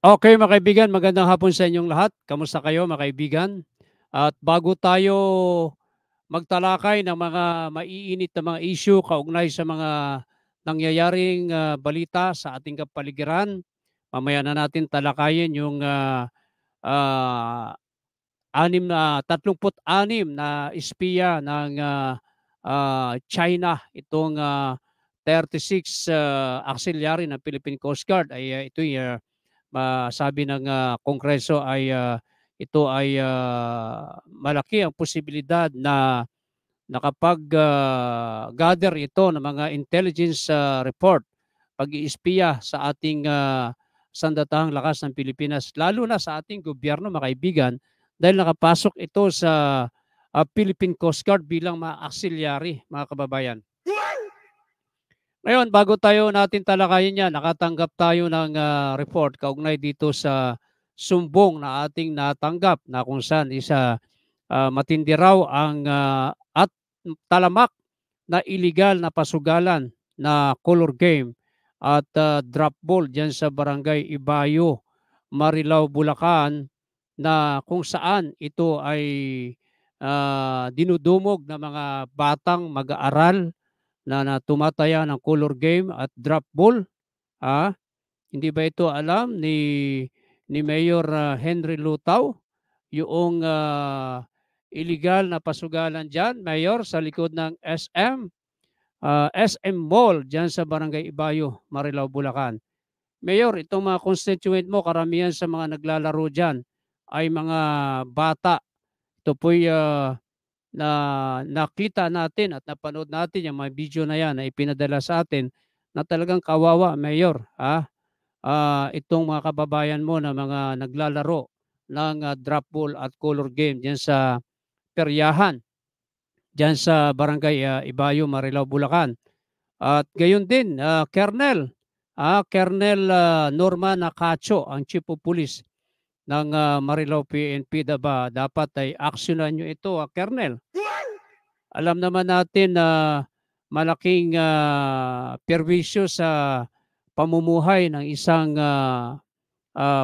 Okay, mga kaibigan, magandang hapon sa inyong lahat. Kamusta kayo, mga kaibigan? At bago tayo magtalakay ng mga maiinit na mga issue kaugnay sa mga nangyayaring balita sa ating kapaligiran, mamaya na natin talakayin yung 36 na espiya ng China. Itong 36 auxiliary ng Philippine Coast Guard ay ito'y masabi ng Kongreso ay ito ay malaki ang posibilidad na nakapag-gather ito ng mga intelligence report, pag-iispiya sa ating sandatahang lakas ng Pilipinas, lalo na sa ating gobyerno, mga kaibigan, dahil nakapasok ito sa Philippine Coast Guard bilang mga auxiliary, mga kababayan. Ngayon, bago tayo natin talakayin yan, nakatanggap tayo ng report kaugnay dito sa sumbong na ating natanggap na kung saan matindi raw ang at talamak na illegal na pasugalan na color game at drop ball dyan sa barangay Ibayo, Marilao, Bulacan, na kung saan ito ay dinudumog ng mga batang mag-aaral na tumataya ng color game at drop ball. Hindi ba ito alam ni Mayor Henry Lutaw, yung illegal na pasugalan diyan, Mayor, sa likod ng SM Mall diyan sa Barangay Ibayo, Marilao, Bulacan. Mayor, itong mga constituent mo, karamihan sa mga naglalaro diyan ay mga bata. Ito po'y na nakita natin at napanood natin yung mga video na yan na ipinadala sa atin na talagang kawawa, Mayor. Itong mga kababayan mo na mga naglalaro ng drop ball at color game diyan sa peryahan, diyan sa Barangay Ibayo, Marilao, Bulacan. At gayon din, Colonel Norman Acacho, ang Chief of Police ng Marilao PNP, dapat ay aksyonan nyo ito, Colonel. Alam naman natin na malaking perwisyo sa pamumuhay ng isang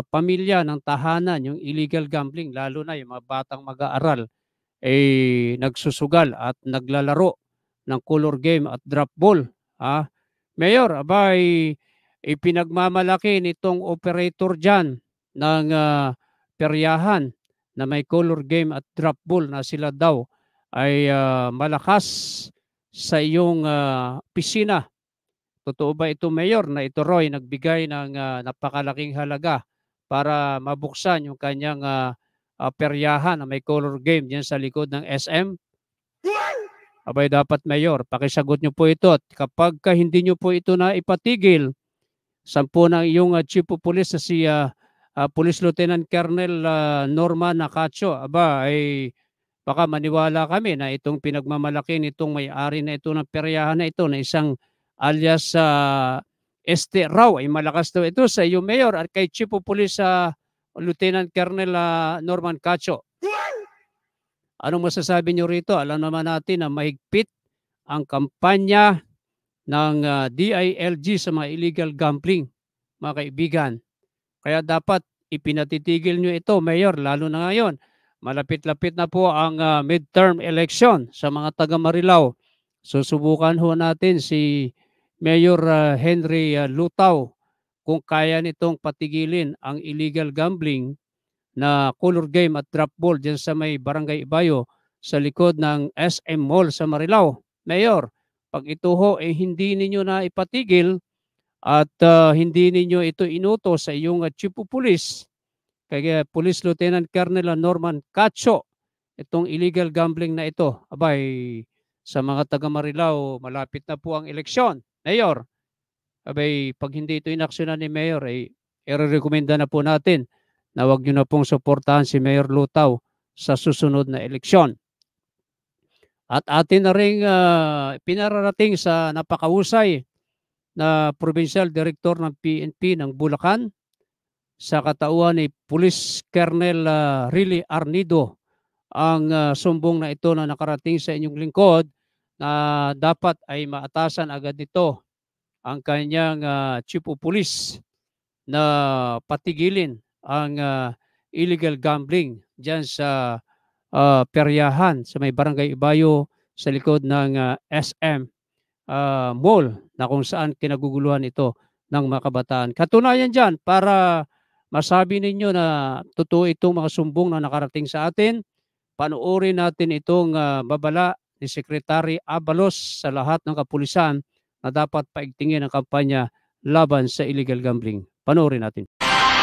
pamilya ng tahanan, yung illegal gambling, lalo na yung mga batang mag-aaral, nagsusugal at naglalaro ng color game at drop ball. Mayor, abay, ipinagmamalaki nitong operator dyan ng peryahan na may color game at drop ball na sila daw ay malakas sa iyong pisina. Totoo ba ito, Mayor, na ito Roy nagbigay ng napakalaking halaga para mabuksan yung kanyang peryahan na may color game diyan sa likod ng SM? Abay, dapat, Mayor, pakisagot niyo po ito. At kapag hindi niyo po ito na ipatigil, sampu ng iyong Chief of Police na si Police Lieutenant Colonel Norman Acacho, ay baka maniwala kami na itong pinagmamalaki nitong may-ari na ito ng peryahan na ito na isang alias Este Rao ay malakas daw ito sa iyo, Mayor, at kay Chief of Police Lieutenant Colonel Norman Cacho. Anong masasabi niyo rito? Alam naman natin na mahigpit ang kampanya ng DILG sa mga illegal gambling, mga kaibigan. Kaya dapat ipinatitigil nyo ito, Mayor, lalo na ngayon. Malapit-lapit na po ang midterm election sa mga taga Marilao. Susubukan ho natin si Mayor Henry Lutaw kung kaya nitong patigilin ang illegal gambling na color game at drop ball dyan sa may Barangay Ibayo sa likod ng SM Mall sa Marilao. Mayor, pag ito ho hindi ninyo na ipatigil at hindi ninyo ito inuto sa iyong Chief of Police, kay Police Lieutenant Colonel Norman Cacho, itong illegal gambling na ito, abay, sa mga taga Marilao, malapit na po ang eleksyon. Mayor, abay, pag hindi ito inaksyonan ni Mayor, i-rekomenda na po natin na wag nyo na pong suportahan si Mayor Lutaw sa susunod na eleksyon. At atin na rin pinararating sa napakahusay na Provincial Director ng PNP ng Bulacan sa katauhan ni Police Colonel Rilly Arnido ang sumbong na ito na nakarating sa inyong lingkod na dapat ay maatasan agad ito ang kanyang Chief of Police na patigilin ang illegal gambling diyan sa peryahan sa may Barangay Ibayo sa likod ng SM Mall na kung saan kinaguguluhan ito ng mga kabataan. Katunayan diyan para masabi ninyo na totoo itong mga sumbong na nakarating sa atin, panoorin natin itong babala ni Secretary Abalos sa lahat ng kapulisan na dapat paigtingin ang kampanya laban sa illegal gambling. Panoorin natin.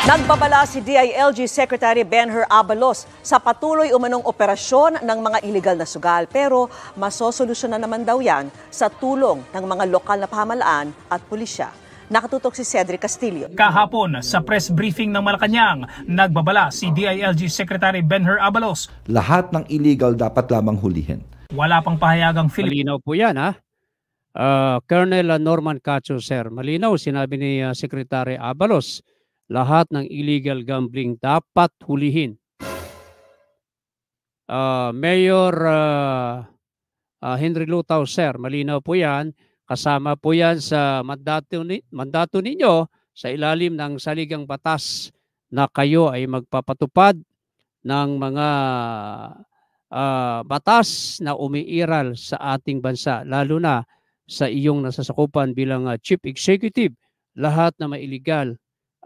Nagbabala si DILG Secretary Benher Abalos sa patuloy umanong operasyon ng mga iligal na sugal, pero masosolusyonan naman daw yan sa tulong ng mga lokal na pamahalaan at pulisya. Nakatutok si Cedric Castillo. Kahapon sa press briefing ng Malacanang, nagbabala si DILG Secretary Benher Abalos. Lahat ng illegal dapat lamang hulihin. Wala pang pahayagang Malinaw po yan, ha? Colonel Norman Cacho, sir. Malinaw, sinabi ni Secretary Abalos, lahat ng illegal gambling dapat hulihin. Mayor Henry Lutaw, sir, malinaw po yan. Kasama po yan sa mandato ninyo sa ilalim ng saligang batas na kayo ay magpapatupad ng mga batas na umiiral sa ating bansa, lalo na sa iyong nasasakupan bilang Chief Executive. Lahat na may illegal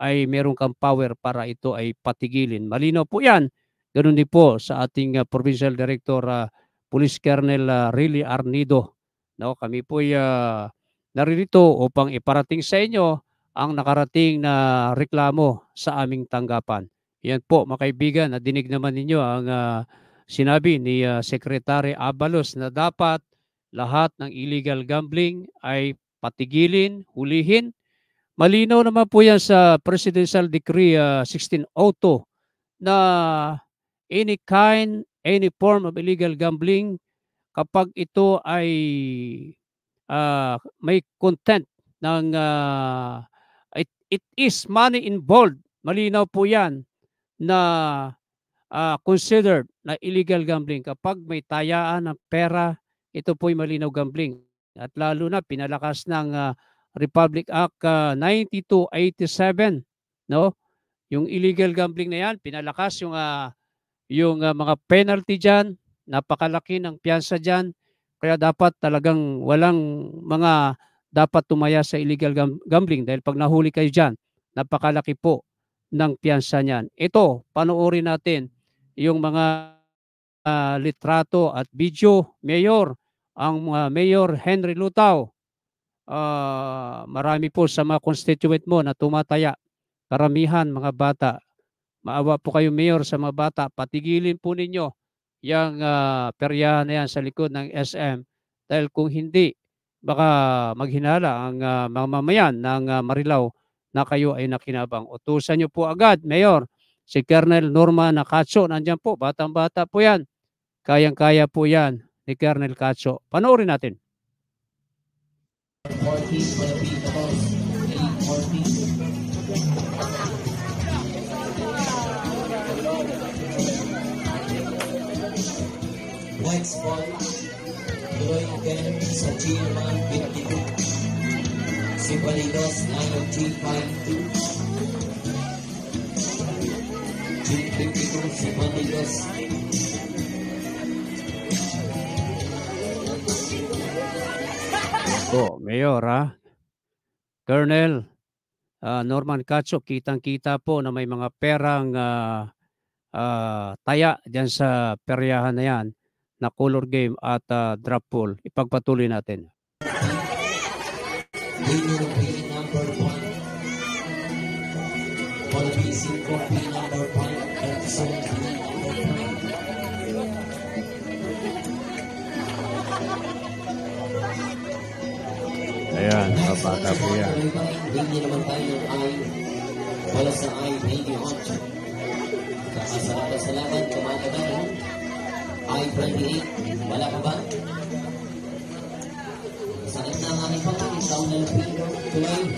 ay meron kang power para ito ay patigilin. Malinaw po yan. Ganun din po sa ating Provincial Director, Police Colonel Riley Arnido. No, kami po naririto upang iparating sa inyo ang nakarating na reklamo sa aming tanggapan. Yan po, mga kaibigan, nadinig naman ninyo ang sinabi ni Secretary Abalos na dapat lahat ng illegal gambling ay patigilin, hulihin. Malinaw naman po yan sa Presidential Decree 1602 na any kind, any form of illegal gambling, kapag ito ay may content ng it is money involved, malinaw po yan na considered na illegal gambling. Kapag may tayaan ng pera, ito po'y malinaw gambling. At lalo na pinalakas ng Republic Act 9287, no? Yung illegal gambling na yan, pinalakas yung mga penalty diyan, napakalaki ng piyansa diyan. Kaya dapat talagang walang mga dapat tumaya sa illegal gambling dahil pag nahuli kayo diyan, napakalaki po ng piyansa niyan. Ito, panoorin natin yung mga litrato at video. Mayor, ang Mayor Henry Lutaw, marami po sa mga constituent mo na tumataya, karamihan mga bata. Maawa po kayo, Mayor, sa mga bata. Patigilin po ninyo yung peryahan na yan sa likod ng SM dahil kung hindi, baka maghinala ang mga mamayan ng Marilao na kayo ay nakinabang. Utusan nyo po agad, Mayor, si Colonel Norman Cacho. Nandiyan po, batang-bata po yan. Kayang-kaya po yan ni Colonel Cacho. Panoorin natin. Next ball, tuloy again sa G1 52. Si Balidos na yung G52. G52 si Balidos. Mayor, Colonel Norman Cacho, kitang-kita po na may mga perang taya diyan sa peryahan na yan na color game at drop pool. Ipagpatuloy natin. Number 1. Polisi Coffee number 1. Edson number 5. Ayan, bata po yan. Hindi naman tayo ay wala sa ay 28. Salamat, kumakabayan. I-28, wala pa ba? Sa gitna ng aming pangangin, taon na Lupino, tuloy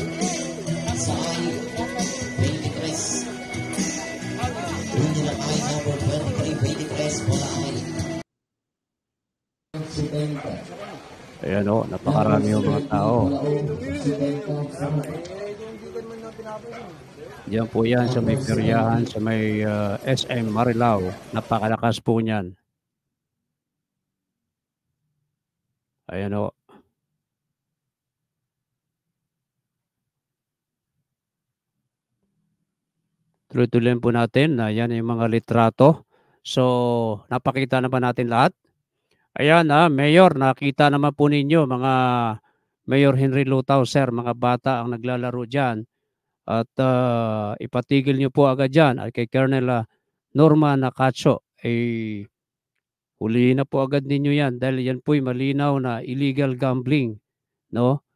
sa I-23. Hindi lang ay number 23, 23, wala ay. Ayan o, napakarami yung mga tao. Diyan po yan sa may peryahan, sa may SM Marilao. Napakalakas po niyan. Ayan o. Tuloy-tuloy po natin na yan yung mga litrato. So, napakita naman natin lahat. Ayan, Mayor, nakita naman po ninyo mga Mayor Henry Lutaw, sir, mga bata ang naglalaro dyan. At ipatigil nyo po agad dyan. At kay Colonel Norma Nakacho, hulihin na po agad ninyo yan dahil yan po'y malinaw na illegal gambling. No?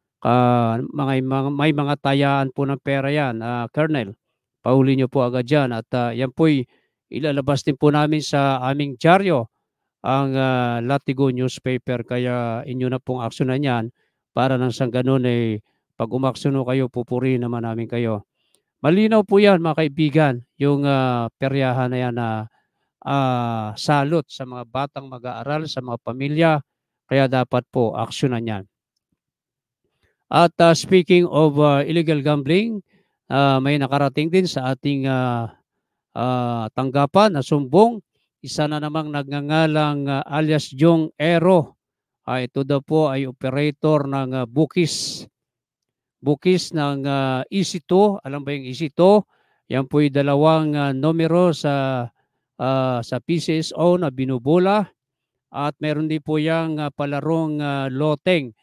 May mga tayaan po ng pera yan, Colonel. Pahuli nyo po agad dyan. At yan po'y ilalabas din po namin sa aming dyaryo, ang Latigo newspaper. Kaya inyo na pong aksyonan yan para nang sa ganun pag umaksyono kayo, pupurihin naman namin kayo. Malinaw po yan mga kaibigan, yung peryahan na yan na salot sa mga batang mag-aaral, sa mga pamilya. Kaya dapat po aksyonan yan. At speaking of illegal gambling, may nakarating din sa ating tanggapan na sumbong. Isa na namang nagngangalang alias Jong Ero. Ito daw po ay operator ng Bukis ng EC2. Alam ba yung EC2? Yan po yung dalawang numero sa PCSO na binubula. At meron din po yung palarong loteng.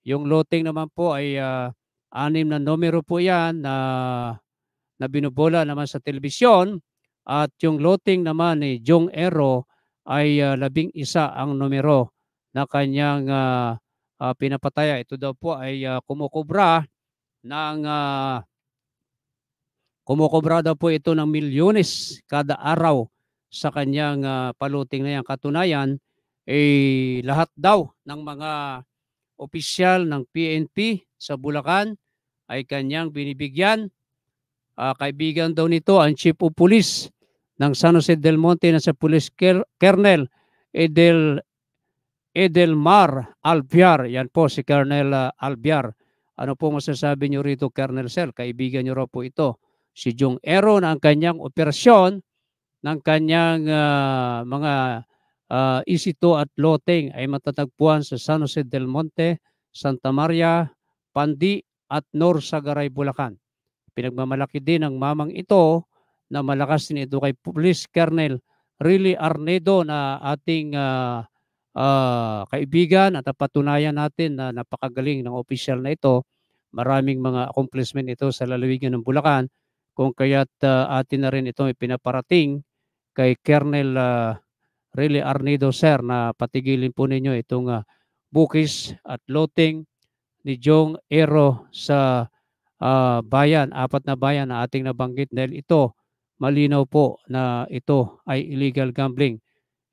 Yung loteng naman po ay 6 na numero po yan na binubula naman sa telebisyon. At yung loteng naman ni Jong Ero ay 11 ang numero na kanyang pinapataya. Ito daw po ay kumukubra daw po ito ng milyones kada araw sa kanyang paluting na yan. Katunayan, lahat daw ng mga opisyal ng PNP sa Bulacan ay kanyang binibigyan. Kaibigan daw nito ang Chief of Police ng San Jose del Monte na sa Police Colonel Edelmar Albiar. Yan po si Colonel Albiar. Ano po masasabi niyo rito, Colonel Sel? Kaibigan niyo raw po ito. Si Jong Ero na ang kanyang operasyon ng kanyang mga EC2 at loteng ay matatagpuan sa San Jose del Monte, Santa Maria, Pandi at Norsagaray, Bulacan. Pinagmamalaki din ng mamang ito na malakas din ito kay Police Colonel Riley Arnedo na ating kaibigan, at patunayan natin na napakagaling ng opisyal na ito. Maraming mga accomplishment ito sa lalawigan ng Bulacan, kung kaya't atin na rin ito ipinaparating kay Colonel Riley Arnedo, sir, na patigilin po ninyo itong bukis at loteng ni Jong Ero sa bayan, 4 na bayan na ating nabanggit, dahil ito malinaw po na ito ay illegal gambling.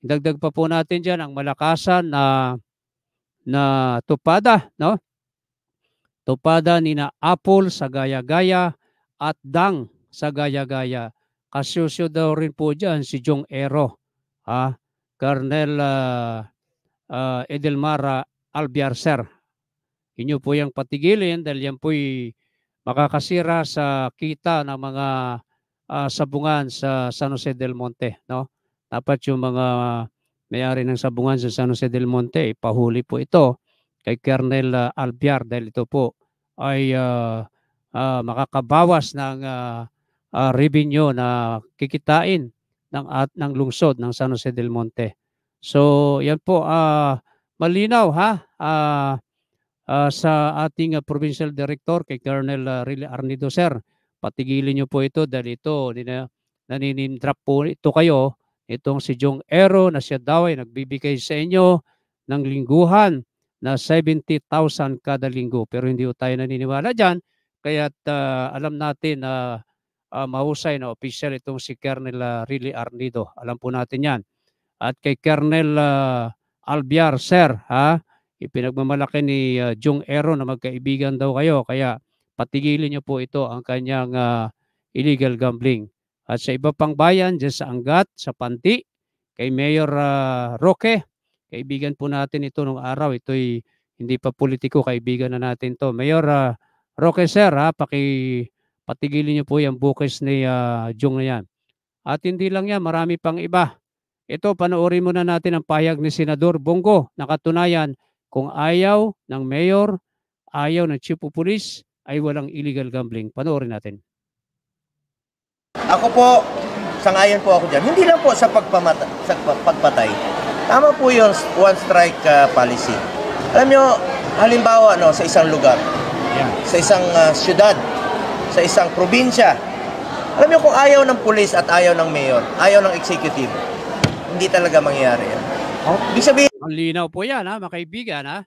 Dagdag pa po natin dyan ang malakasan na tupada, no? Tupada ni na Apple sa Gaya-Gaya at Dang sa Gaya-Gaya. Kasyosyo daw rin po dyan si Jong Ero, Colonel Edelmar Albiar, sir. Inyo po yung patigilin dahil yan po'y makakasira sa kita ng mga sabungan sa San Jose del Monte, no? Dapat yung mga may-ari ng sabungan sa San Jose del Monte, ipahuli po ito kay Colonel Albiar dahil ito po ay makakabawas ng revenue na kikitain ng lungsod ng San Jose del Monte. So yan po, malinaw sa ating Provincial Director kay Colonel Riley Arnedo, sir. Patigilin niyo po ito dahil ito naninimdrap po ito kayo. Itong si Jong Ero na siya daw ay nagbibigay sa inyo ng lingguhan na 70,000 kada linggo. Pero hindi tayo naniniwala dyan. Kaya't alam natin na mahusay na opisyal itong si Colonel Riley Arnedo. Alam po natin yan. At kay Colonel Albiar, sir, ipinagmamalaki ni Jong Ero na magkaibigan daw kayo. Kaya patigilin niyo po ito ang kanyang illegal gambling. At sa iba pang bayan, dyan sa Angat, sa Panti, kay Mayor Roque, kaibigan po natin ito nung araw. Ito'y hindi pa politiko, kaibigan na natin to. Mayor Roque, sir, patigilin niyo po yung bukis ni Jong na yan. At hindi lang yan, marami pang iba. Ito, panoorin muna natin ang pahayag ni Senador Bongo. Nakatunayan, kung ayaw ng mayor, ayaw ng chief of police, ay walang illegal gambling. Panoorin natin. Ako po, sangayon po ako dyan. Hindi lang po sa pagpatay. Tama po yung one strike policy. Alam nyo, halimbawa sa isang lugar, sa isang syudad, sa isang probinsya, alam nyo kung ayaw ng pulis at ayaw ng mayor, ayaw ng executive, hindi talaga mangyayari yan. Ibig sabihin, Ang linaw po yan, mga kaibigan.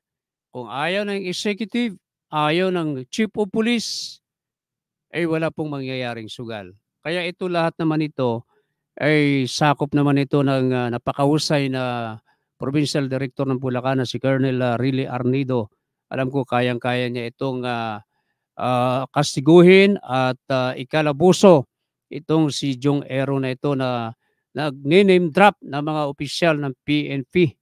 Kung ayaw ng executive, ayaw ng chief of police, ay wala pong mangyayaring sugal. Kaya ito lahat naman ito ay sakop naman ito ng napakahusay na Provincial Director ng Bulacan na si Colonel Riley Arnido. Alam ko kayang-kaya niya itong kastiguhin at ikalabuso itong si Jong Ero na ito na nag-name drop ng mga opisyal ng PNP.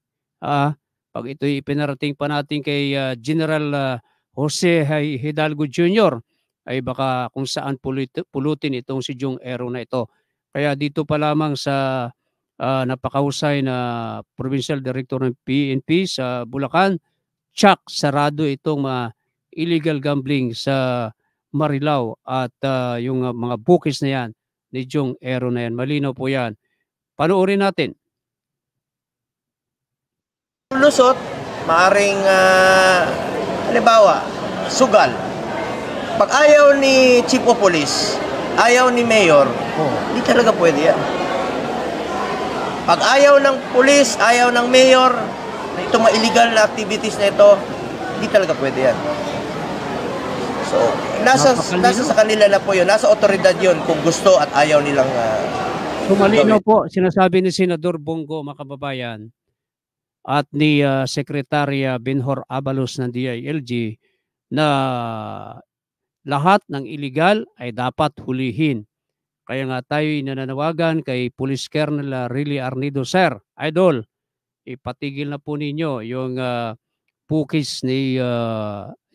Pag ito'y ipinarating pa natin kay General Jose Hidalgo Jr., ay baka kung saan pulutin itong si Jong Ero na ito. Kaya dito pa lamang sa napakahusay na Provincial Director ng PNP sa Bulacan, tsak, sarado itong illegal gambling sa Marilao at yung mga bukis na yan ni Jong Ero na yan. Malinaw po yan. Panoorin natin. lusot, maaring, halimbawa, sugal. Pag ayaw ni Chief of Police, ayaw ni Mayor, hindi talaga pwede yan. Pag ayaw ng Police, ayaw ng Mayor, itong mga illegal na activities na ito, hindi talaga pwede yan. So, nasa sa kanila na po yun, nasa otoridad yun kung gusto at ayaw nilang Malinaw po, sinasabi ni Senador Bongo, mga kababayan, at ni Secretary Benhur Abalos ng DILG na lahat ng illegal ay dapat hulihin. Kaya nga tayo nananawagan kay Police Colonel Riley Arnido, Sir, Idol, ipatigil na po ninyo yung pukis ni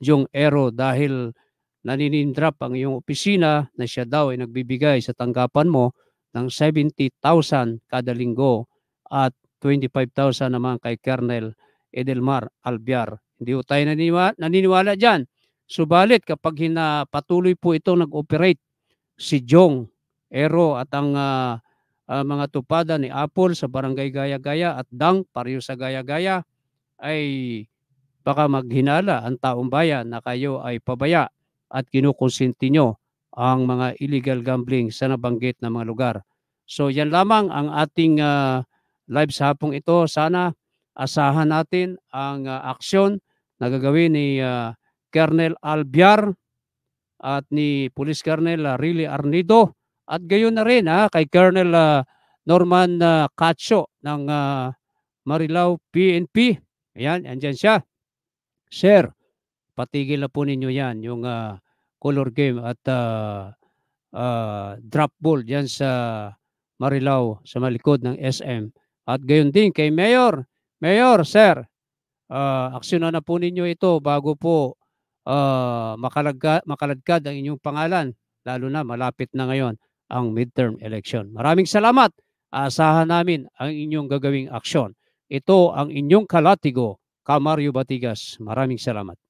Jong Ero dahil naninindrop ang iyong opisina na siya daw ay nagbibigay sa tanggapan mo ng 70,000 kada linggo at 25,000 naman kay Colonel Edelmar Albiar. Hindi po tayo naniniwala dyan. Subalit kapag patuloy po ito nag-operate si Jong Ero at ang mga tupada ni Apple sa Barangay Gaya-Gaya at Dang pareho sa Gaya-Gaya, ay baka maghinala ang taong bayan na kayo ay pabaya at kinukonsinti nyo ang mga illegal gambling sa nabanggit na mga lugar. So yan lamang ang ating live sa hapong ito. Sana asahan natin ang aksyon na gagawin ni Colonel Albiar at ni Police Colonel Riley Arnido at gayon na rin kay Colonel Norman Cacho ng Marilao PNP. Ayan, andyan siya. Sir, patigil na po ninyo yan, yung color game at drop ball dyan sa Marilao, sa malikod ng SM. At gayon din kay Mayor. Mayor, sir, aksyonan na po ninyo ito bago po makaladkad ang inyong pangalan, lalo na malapit na ngayon ang midterm election. Maraming salamat. Asahan namin ang inyong gagawing aksyon. Ito ang inyong kalatigo, Kamario Batigas. Maraming salamat.